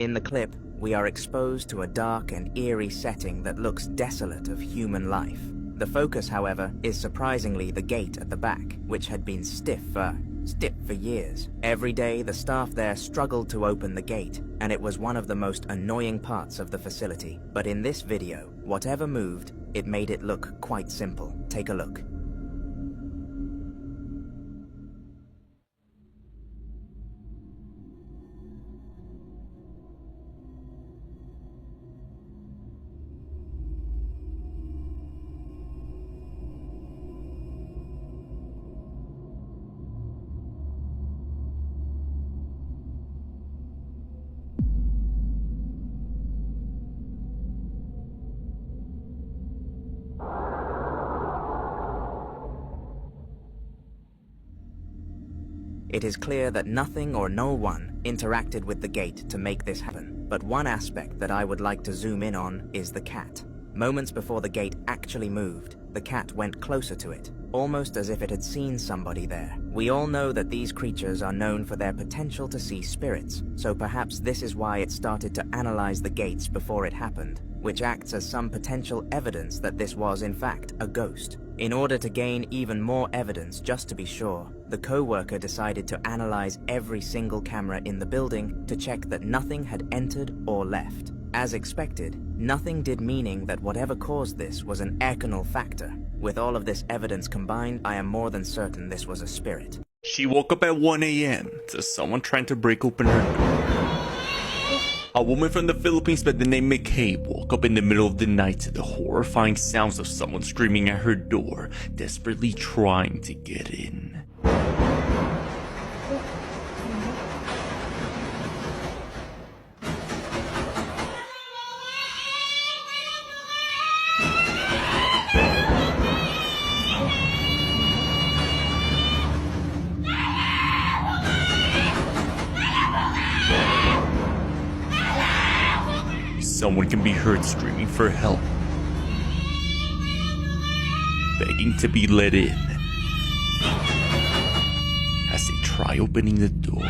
In the clip, we are exposed to a dark and eerie setting that looks desolate of human life. The focus, however, is surprisingly the gate at the back, which had been stiff for years. Every day, the staff there struggled to open the gate, and it was one of the most annoying parts of the facility. But in this video, whatever moved, it made it look quite simple. Take a look. It is clear that nothing or no one interacted with the gate to make this happen. But one aspect that I would like to zoom in on is the cat. Moments before the gate actually moved, the cat went closer to it, almost as if it had seen somebody there. We all know that these creatures are known for their potential to see spirits, so perhaps this is why it started to analyze the gates before it happened, which acts as some potential evidence that this was in fact a ghost. In order to gain even more evidence, just to be sure, the co-worker decided to analyze every single camera in the building to check that nothing had entered or left. As expected, nothing did, meaning that whatever caused this was an external factor. With all of this evidence combined, I am more than certain this was a spirit. She woke up at 1 a.m. to someone trying to break open her door. A woman from the Philippines by the name McKay woke up in the middle of the night to the horrifying sounds of someone screaming at her door, desperately trying to get in. Someone can be heard screaming for help, begging to be let in as they try opening the door.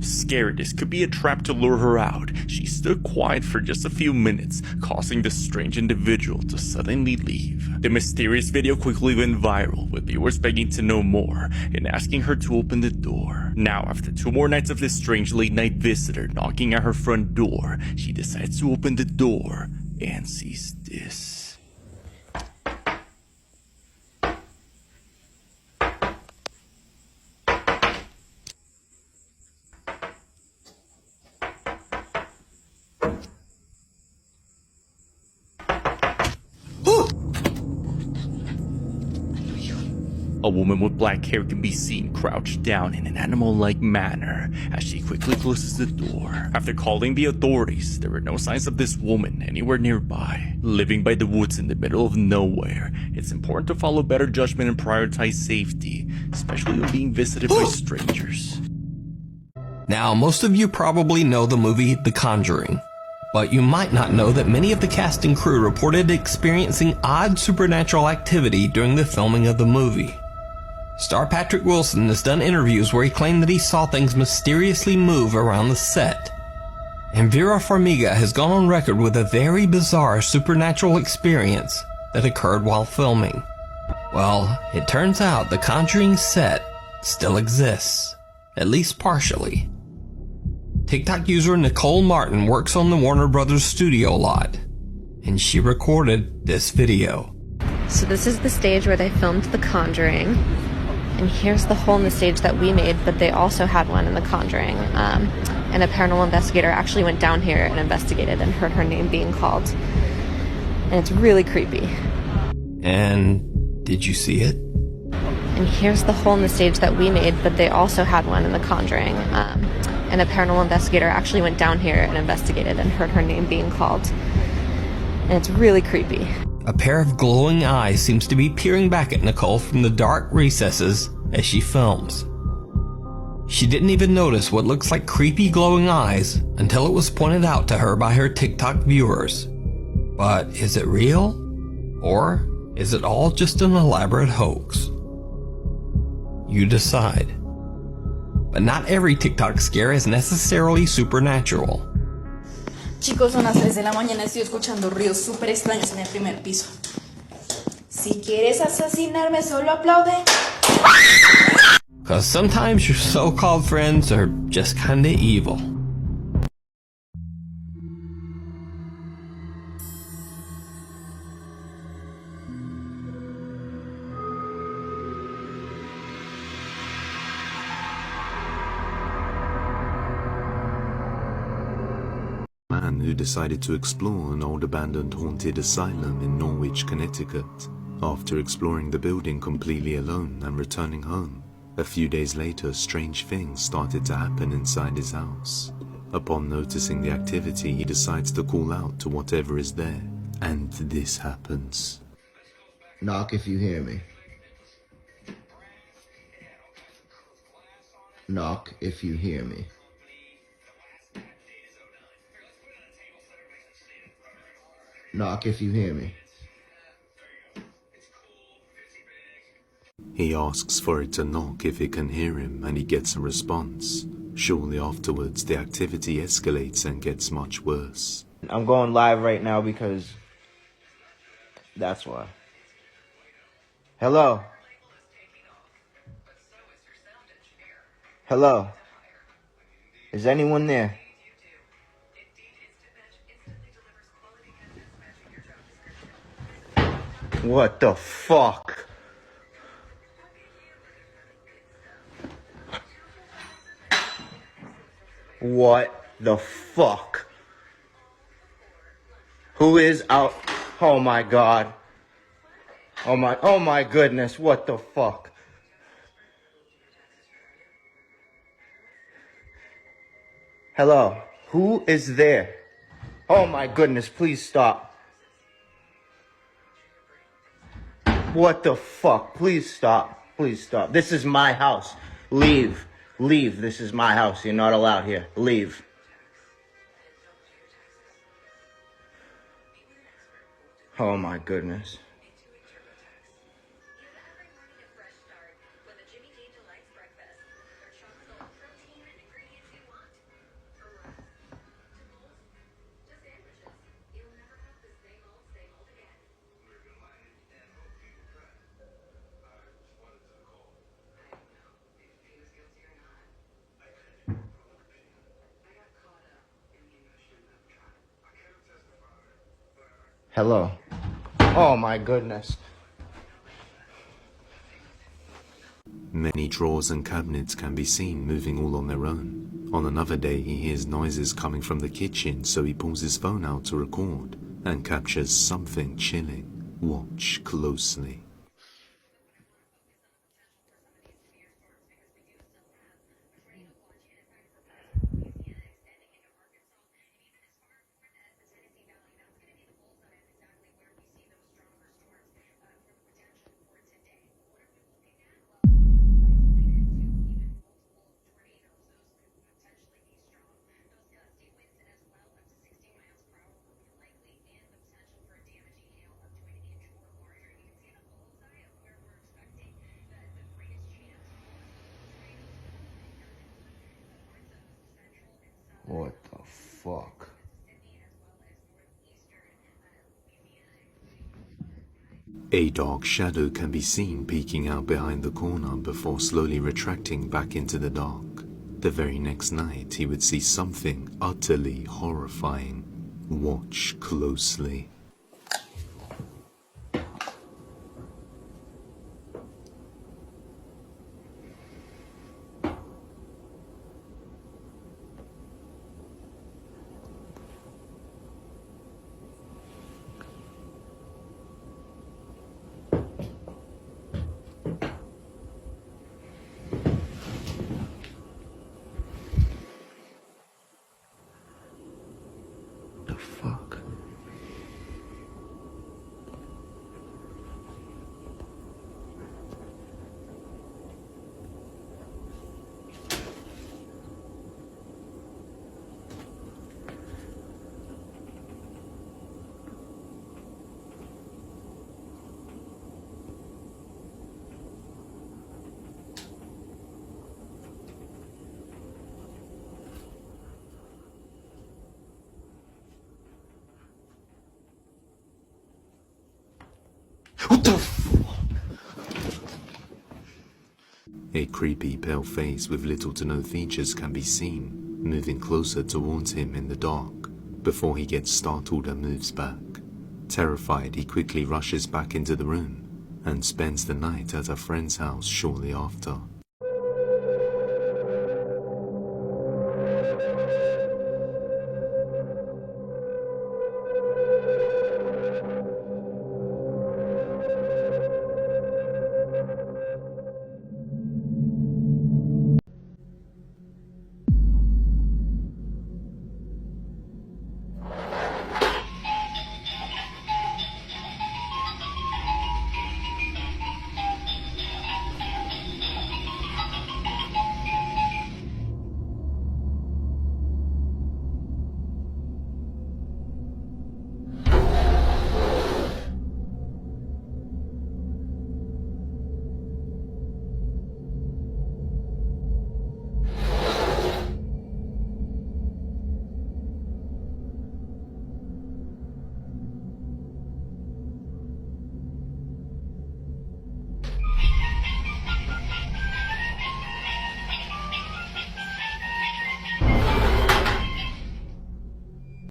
Scared this could be a trap to lure her out, she stood quiet for just a few minutes, causing the strange individual to suddenly leave. The mysterious video quickly went viral, with viewers begging to know more and asking her to open the door. Now, after 2 more nights of this strange late-night visitor knocking at her front door, she decides to open the door and sees this. A woman with black hair can be seen crouched down in an animal-like manner as she quickly closes the door. After calling the authorities, there were no signs of this woman anywhere nearby. Living by the woods in the middle of nowhere, it's important to follow better judgment and prioritize safety, especially when being visited by strangers. Now, most of you probably know the movie The Conjuring, but you might not know that many of the cast and crew reported experiencing odd supernatural activity during the filming of the movie. Star Patrick Wilson has done interviews where he claimed that he saw things mysteriously move around the set. And Vera Farmiga has gone on record with a very bizarre supernatural experience that occurred while filming. Well, it turns out the Conjuring set still exists, at least partially. TikTok user Nicole Martin works on the Warner Brothers studio lot, and she recorded this video. So this is the stage where they filmed The Conjuring. And here's the hole in the stage that we made, but they also had one in The Conjuring. And a paranormal investigator actually went down here and investigated and heard her name being called. And it's really creepy. And did you see it? And here's the hole in the stage that we made, but they also had one in The Conjuring. And a paranormal investigator actually went down here and investigated and heard her name being called. And it's really creepy. A pair of glowing eyes seems to be peering back at Nicole from the dark recesses as she films. She didn't even notice what looks like creepy glowing eyes until it was pointed out to her by her TikTok viewers. But is it real? Or is it all just an elaborate hoax? You decide. But not every TikTok scare is necessarily supernatural. Chicos, son las 3 de la mañana, estoy escuchando ruidos súper extraños en el primer piso. Si quieres asesinarme, solo aplaude. Cause sometimes your so-called friends are just kinda evil. Man who decided to explore an old abandoned haunted asylum in Norwich, Connecticut. After exploring the building completely alone and returning home, a few days later strange things started to happen inside his house. Upon noticing the activity, he decides to call out to whatever is there, and this happens. Knock if you hear me. Knock if you hear me. Knock if you hear me. He asks for it to knock if it can hear him, and he gets a response. Shortly afterwards, the activity escalates and gets much worse. I'm going live right now because that's why. Hello? Hello? Is anyone there? What the fuck? What the fuck? Who is out? Oh my god. Oh my goodness, what the fuck? Hello, who is there? Oh my goodness, please stop. What the fuck? Please stop. Please stop. This is my house. Leave. Leave. This is my house. You're not allowed here. Leave. Oh my goodness. Hello. Oh my goodness. Many drawers and cabinets can be seen moving all on their own. On another day, he hears noises coming from the kitchen, so he pulls his phone out to record and captures something chilling. Watch closely. What the fuck? A dark shadow can be seen peeking out behind the corner before slowly retracting back into the dark. The very next night, he would see something utterly horrifying. Watch closely. The fuck? A creepy pale face with little to no features can be seen, moving closer towards him in the dark, before he gets startled and moves back. Terrified, he quickly rushes back into the room, and spends the night at a friend's house shortly after.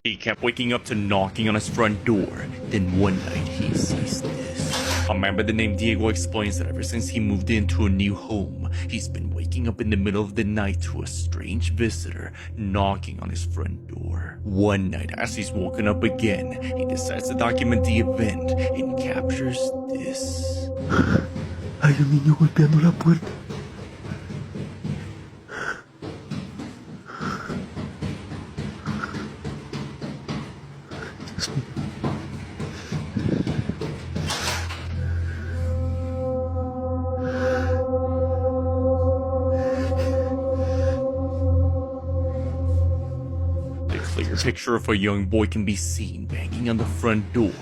He kept waking up to knocking on his front door. Then one night he sees this. A man by the name Diego explains that ever since he moved into a new home, he's been waking up in the middle of the night to a strange visitor knocking on his front door. One night, as he's woken up again, he decides to document the event and captures this. Hay un niño golpeando la puerta. Clear picture of a young boy can be seen banging on the front door,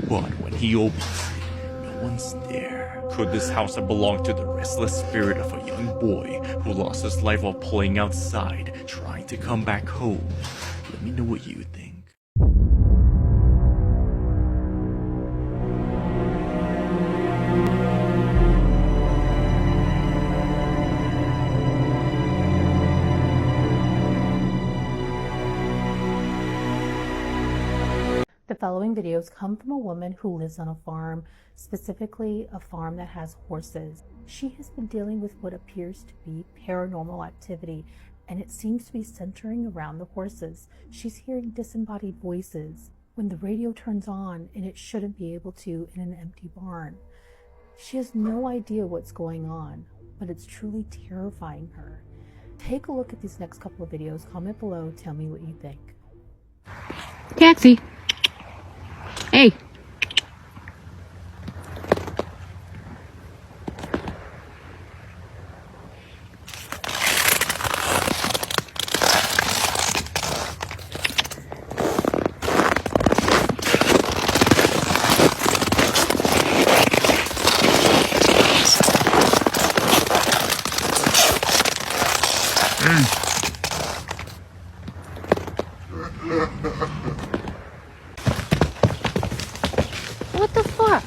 but when he opens it, no one's there. Could this house have belonged to the restless spirit of a young boy who lost his life while playing outside, trying to come back home? Let me know what you think. The following videos come from a woman who lives on a farm, specifically a farm that has horses. She has been dealing with what appears to be paranormal activity, and it seems to be centering around the horses. She's hearing disembodied voices when the radio turns on, and it shouldn't be able to in an empty barn. She has no idea what's going on, but it's truly terrifying her. Take a look at these next couple of videos, comment below, tell me what you think. Taxi. Hey. What the fuck?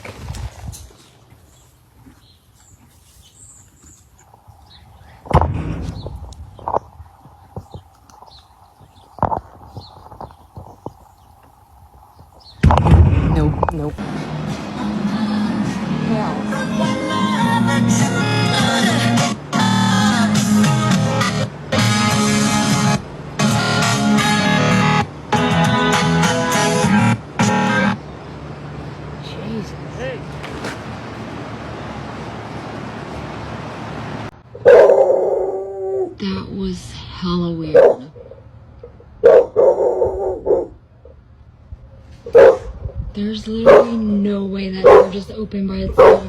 Nope. That was hella weird. There's literally no way that door just opened by itself.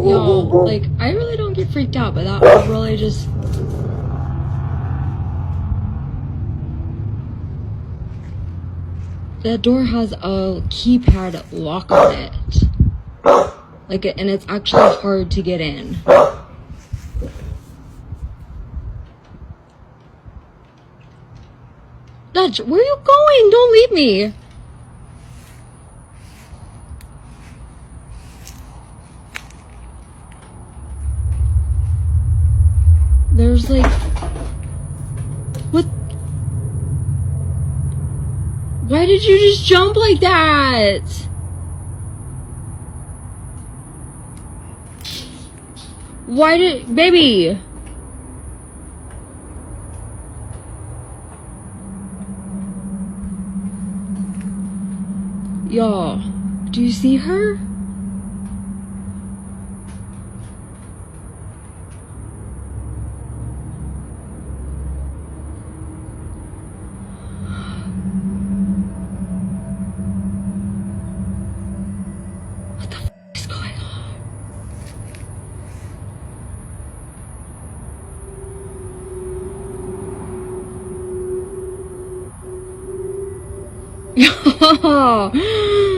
Yo, like, I really don't get freaked out, but that was really just... That door has a keypad lock on it. Like, and it's actually hard to get in. Not, where are you going? Don't leave me. There's like, what? Why did you just jump like that? Why did, baby? Y'all, do you see her? What the f is going on? Yo!